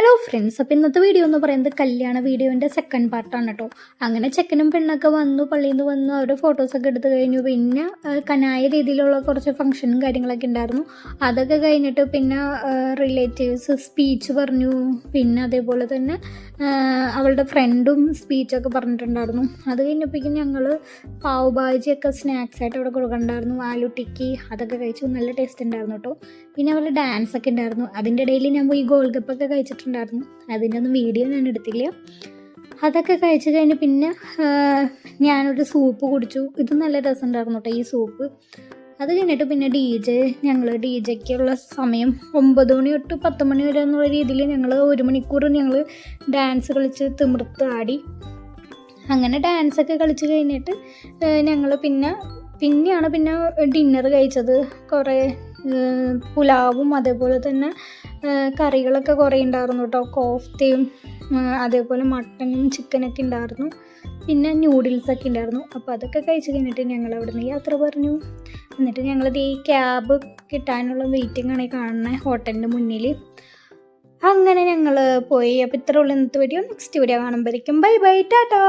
Hello friends, അപ്പോൾ ഇന്നത്തെ video എന്ന് പറയുന്നത് കല്യാണ വീഡിയോൻ്റെ സെക്കൻഡ് പാർട്ടാണ് കേട്ടോ. അങ്ങനെ ചെക്കനും പെണ്ണൊക്കെ വന്നു, പള്ളിയിൽ നിന്ന് വന്നു, അവരുടെ ഫോട്ടോസൊക്കെ എടുത്ത് കഴിഞ്ഞു. പിന്നെ കനായ രീതിയിലുള്ള കുറച്ച് ഫംഗ്ഷനും കാര്യങ്ങളൊക്കെ ഉണ്ടായിരുന്നു. അതൊക്കെ കഴിഞ്ഞിട്ട് പിന്നെ റിലേറ്റീവ്സ് സ്പീച്ച് പറഞ്ഞു. പിന്നെ അതേപോലെ തന്നെ അവളുടെ ഫ്രണ്ടും സ്പീച്ചൊക്കെ പറഞ്ഞിട്ടുണ്ടായിരുന്നു. അത് കഴിഞ്ഞപ്പോഴേക്കും ഞങ്ങൾ പാവ് ഭാജിയൊക്കെ സ്നാക്സായിട്ട് അവിടെ കൊടുക്കണ്ടായിരുന്നു. ആലു ടിക്കി അതൊക്കെ കഴിച്ചു. നല്ല ടേസ്റ്റ് ഉണ്ടായിരുന്നു കേട്ടോ. പിന്നെ അവരുടെ ഡാൻസൊക്കെ ഉണ്ടായിരുന്നു. അതിൻ്റെ ഇടയിൽ ഞാൻ പോയി ഗോൾ കപ്പൊക്കെ കഴിച്ചിട്ടുണ്ടായിരുന്നു. അതിൻ്റെ ഒന്നും വീഡിയോ ഞാൻ എടുത്തില്ല. അതൊക്കെ കഴിച്ച് കഴിഞ്ഞ് പിന്നെ ഞാനൊരു സൂപ്പ് കുടിച്ചു. ഇത് നല്ല രസമുണ്ടായിരുന്നു കേട്ടോ ഈ സൂപ്പ്. അത് കഴിഞ്ഞിട്ട് പിന്നെ ഞങ്ങൾ ഡി ജെക്കുള്ള സമയം 9 മണി തൊട്ട് 10 മണി വരെ എന്നുള്ള രീതിയിൽ ഞങ്ങൾ 1 മണിക്കൂർ ഞങ്ങൾ ഡാൻസ് കളിച്ച് തിമിർത്ത് ആടി. അങ്ങനെ ഡാൻസൊക്കെ കളിച്ച് കഴിഞ്ഞിട്ട് ഞങ്ങൾ പിന്നെയാണ് ഡിന്നർ കഴിച്ചത്. കുറേ പുലാവും അതേപോലെ തന്നെ കറികളൊക്കെ കുറേ ഉണ്ടായിരുന്നു കേട്ടോ. കോഫ്തയും അതേപോലെ മട്ടനും ചിക്കനൊക്കെ ഉണ്ടായിരുന്നു. പിന്നെ ന്യൂഡിൽസൊക്കെ ഉണ്ടായിരുന്നു. അപ്പോൾ അതൊക്കെ കഴിച്ച് കഴിഞ്ഞിട്ട് ഞങ്ങൾ അവിടെ നിന്ന് യാത്ര പറഞ്ഞു. എന്നിട്ട് ഞങ്ങളത് ഈ ക്യാബ് കിട്ടാനുള്ള വെയിറ്റിംഗ് ആണ് കാണുന്നത് ഹോട്ടലിൻ്റെ മുന്നിൽ. അങ്ങനെ ഞങ്ങൾ പോയി. അപ്പോൾ ഇത്രയുള്ള ഇന്നത്തെ വീഡിയോ. നെക്സ്റ്റ് വീഡിയോ കാണുമ്പോഴേക്കും ബൈ ബൈ, ടാറ്റാ.